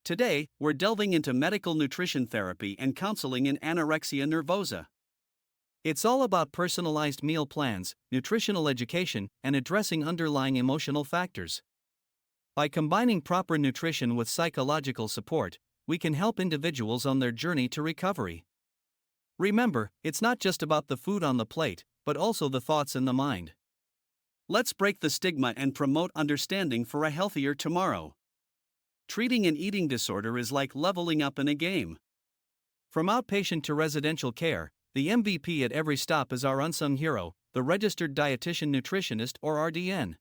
Today, we're delving into medical nutrition therapy and counseling in anorexia nervosa. It's all about personalized meal plans, nutritional education, and addressing underlying emotional factors. By combining proper nutrition with psychological support, we can help individuals on their journey to recovery. Remember, it's not just about the food on the plate, but also the thoughts in the mind. Let's break the stigma and promote understanding for a healthier tomorrow. Treating an eating disorder is like leveling up in a game. From outpatient to residential care, the MVP at every stop is our unsung hero, the Registered Dietitian Nutritionist or RDN.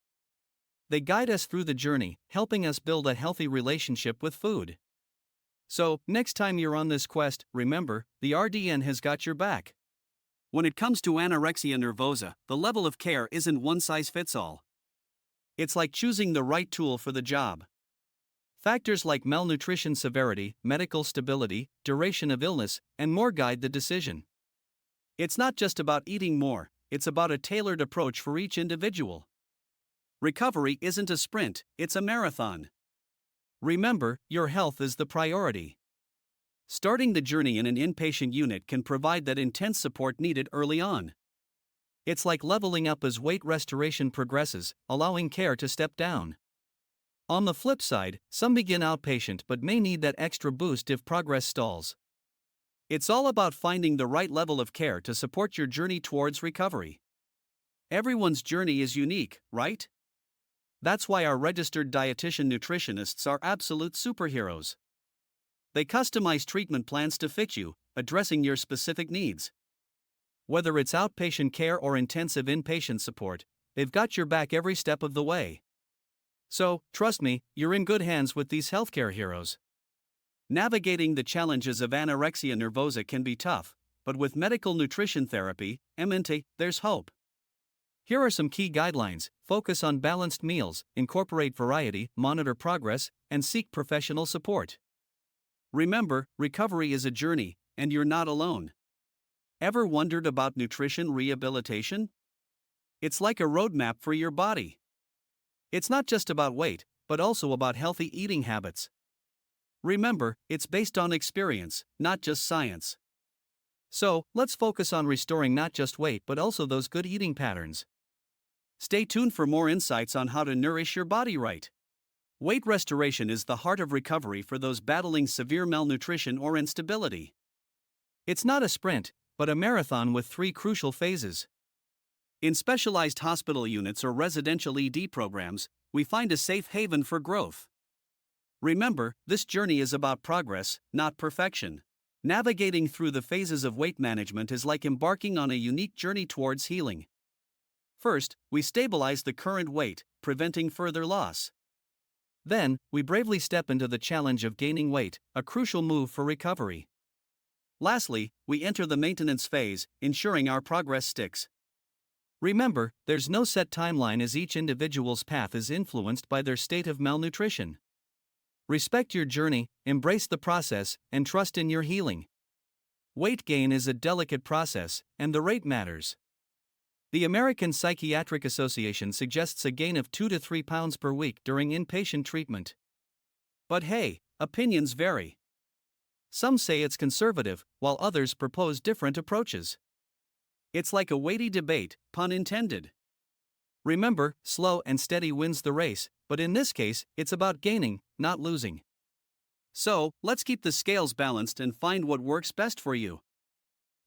They guide us through the journey, helping us build a healthy relationship with food. So, next time you're on this quest, remember, the RDN has got your back. When it comes to anorexia nervosa, the level of care isn't one size fits all. It's like choosing the right tool for the job. Factors like malnutrition severity, medical stability, duration of illness, and more guide the decision. It's not just about eating more, it's about a tailored approach for each individual. Recovery isn't a sprint, it's a marathon. Remember, your health is the priority. Starting the journey in an inpatient unit can provide that intense support needed early on. It's like leveling up as weight restoration progresses, allowing care to step down. On the flip side, some begin outpatient but may need that extra boost if progress stalls. It's all about finding the right level of care to support your journey towards recovery. Everyone's journey is unique, right? That's why our registered dietitian nutritionists are absolute superheroes. They customize treatment plans to fit you, addressing your specific needs. Whether it's outpatient care or intensive inpatient support, they've got your back every step of the way. So, trust me, you're in good hands with these healthcare heroes. Navigating the challenges of anorexia nervosa can be tough, but with medical nutrition therapy, MNT, there's hope. Here are some key guidelines: focus on balanced meals, incorporate variety, monitor progress, and seek professional support. Remember, recovery is a journey, and you're not alone. Ever wondered about nutrition rehabilitation? It's like a roadmap for your body. It's not just about weight, but also about healthy eating habits. Remember, it's based on experience, not just science. So, let's focus on restoring not just weight but also those good eating patterns. Stay tuned for more insights on how to nourish your body right. Weight restoration is the heart of recovery for those battling severe malnutrition or instability. It's not a sprint, but a marathon with 3 crucial phases. In specialized hospital units or residential ED programs, we find a safe haven for growth. Remember, this journey is about progress, not perfection. Navigating through the phases of weight management is like embarking on a unique journey towards healing. First, we stabilize the current weight, preventing further loss. Then, we bravely step into the challenge of gaining weight, a crucial move for recovery. Lastly, we enter the maintenance phase, ensuring our progress sticks. Remember, there's no set timeline as each individual's path is influenced by their state of malnutrition. Respect your journey, embrace the process, and trust in your healing. Weight gain is a delicate process, and the rate matters. The American Psychiatric Association suggests a gain of 2 to 3 pounds per week during inpatient treatment. But hey, opinions vary. Some say it's conservative, while others propose different approaches. It's like a weighty debate, pun intended. Remember, slow and steady wins the race, but in this case, it's about gaining, not losing. So, let's keep the scales balanced and find what works best for you.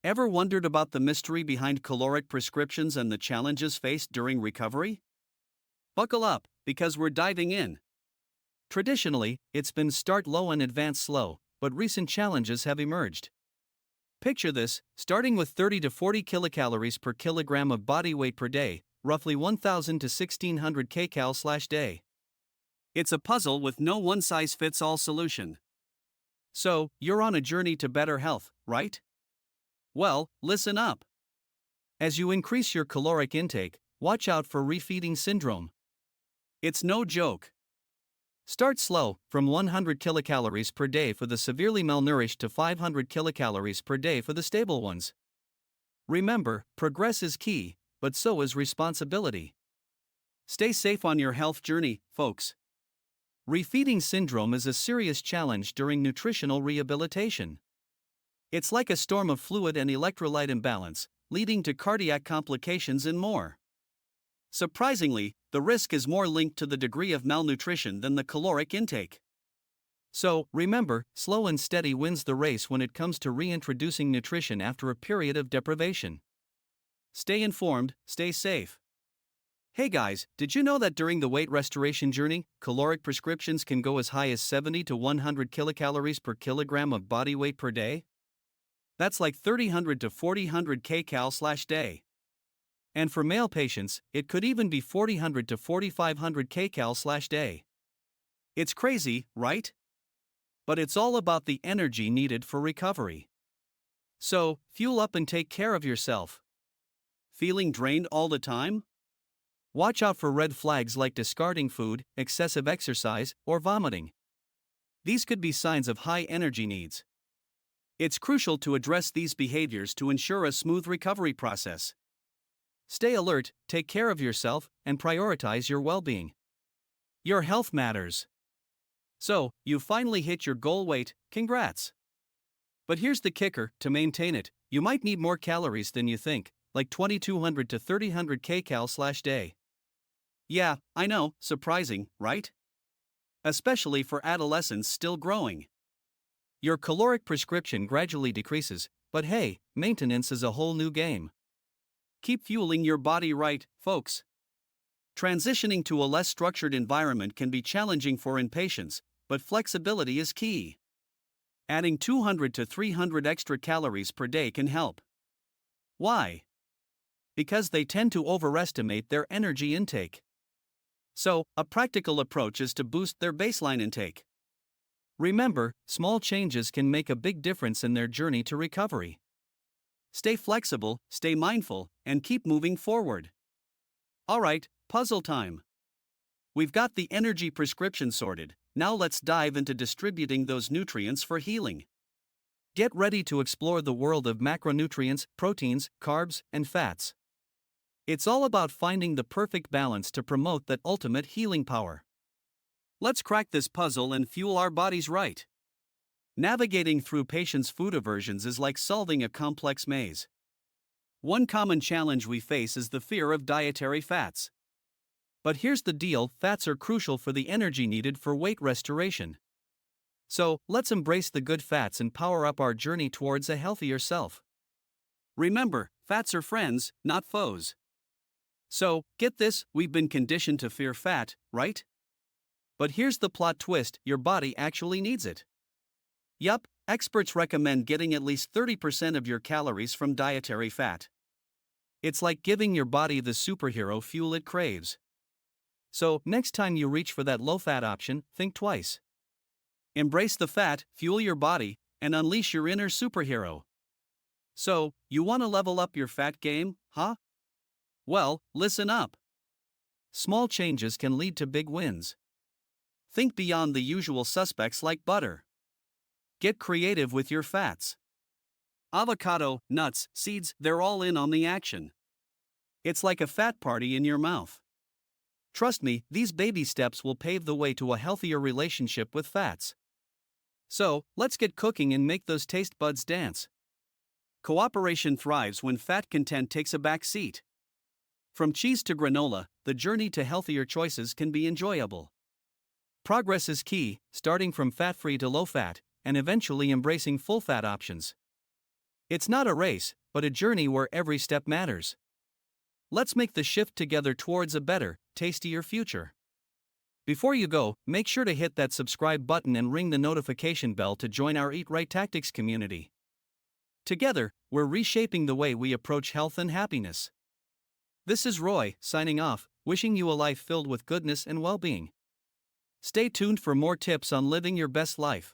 Ever wondered about the mystery behind caloric prescriptions and the challenges faced during recovery? Buckle up, because we're diving in. Traditionally, it's been start low and advance slow, but recent challenges have emerged. Picture this: starting with 30 to 40 kilocalories per kilogram of body weight per day, roughly 1,000 to 1,600 kcal/day. It's a puzzle with no one-size-fits-all solution. So, you're on a journey to better health, right? Well, listen up. As you increase your caloric intake, watch out for refeeding syndrome. It's no joke. Start slow, from 100 kilocalories per day for the severely malnourished to 500 kilocalories per day for the stable ones. Remember, progress is key, but so is responsibility. Stay safe on your health journey, folks. Refeeding syndrome is a serious challenge during nutritional rehabilitation. It's like a storm of fluid and electrolyte imbalance, leading to cardiac complications and more. Surprisingly, the risk is more linked to the degree of malnutrition than the caloric intake. So, remember, slow and steady wins the race when it comes to reintroducing nutrition after a period of deprivation. Stay informed, stay safe. Hey guys, did you know that during the weight restoration journey, caloric prescriptions can go as high as 70 to 100 kilocalories per kilogram of body weight per day? That's like 300 to 400 kcal/day. And for male patients, it could even be 400 to 4500 kcal/day. It's crazy, right? But it's all about the energy needed for recovery. So, fuel up and take care of yourself. Feeling drained all the time? Watch out for red flags like discarding food, excessive exercise, or vomiting. These could be signs of high energy needs. It's crucial to address these behaviors to ensure a smooth recovery process. Stay alert, take care of yourself, and prioritize your well-being. Your health matters. So, you finally hit your goal weight, congrats. But here's the kicker, to maintain it, you might need more calories than you think, like 2200 to 3000 kcal/day. Yeah, I know, surprising, right? Especially for adolescents still growing. Your caloric prescription gradually decreases, but hey, maintenance is a whole new game. Keep fueling your body right, folks. Transitioning to a less structured environment can be challenging for inpatients, but flexibility is key. Adding 200 to 300 extra calories per day can help. Why? Because they tend to overestimate their energy intake. So, a practical approach is to boost their baseline intake. Remember, small changes can make a big difference in their journey to recovery. Stay flexible, stay mindful, and keep moving forward. Alright, puzzle time. We've got the energy prescription sorted, now let's dive into distributing those nutrients for healing. Get ready to explore the world of macronutrients, proteins, carbs, and fats. It's all about finding the perfect balance to promote that ultimate healing power. Let's crack this puzzle and fuel our bodies right. Navigating through patients' food aversions is like solving a complex maze. One common challenge we face is the fear of dietary fats. But here's the deal, fats are crucial for the energy needed for weight restoration. So, let's embrace the good fats and power up our journey towards a healthier self. Remember, fats are friends, not foes. So, get this, we've been conditioned to fear fat, right? But here's the plot twist, your body actually needs it. Yup, experts recommend getting at least 30% of your calories from dietary fat. It's like giving your body the superhero fuel it craves. So, next time you reach for that low-fat option, think twice. Embrace the fat, fuel your body, and unleash your inner superhero. So, you want to level up your fat game, huh? Well, listen up. Small changes can lead to big wins. Think beyond the usual suspects like butter. Get creative with your fats. Avocado, nuts, seeds, they're all in on the action. It's like a fat party in your mouth. Trust me, these baby steps will pave the way to a healthier relationship with fats. So, let's get cooking and make those taste buds dance. Cooperation thrives when fat content takes a back seat. From cheese to granola, the journey to healthier choices can be enjoyable. Progress is key, starting from fat-free to low-fat, and eventually embracing full-fat options. It's not a race, but a journey where every step matters. Let's make the shift together towards a better, tastier future. Before you go, make sure to hit that subscribe button and ring the notification bell to join our EatRightTactics community. Together, we're reshaping the way we approach health and happiness. This is Roy, signing off, wishing you a life filled with goodness and well-being. Stay tuned for more tips on living your best life.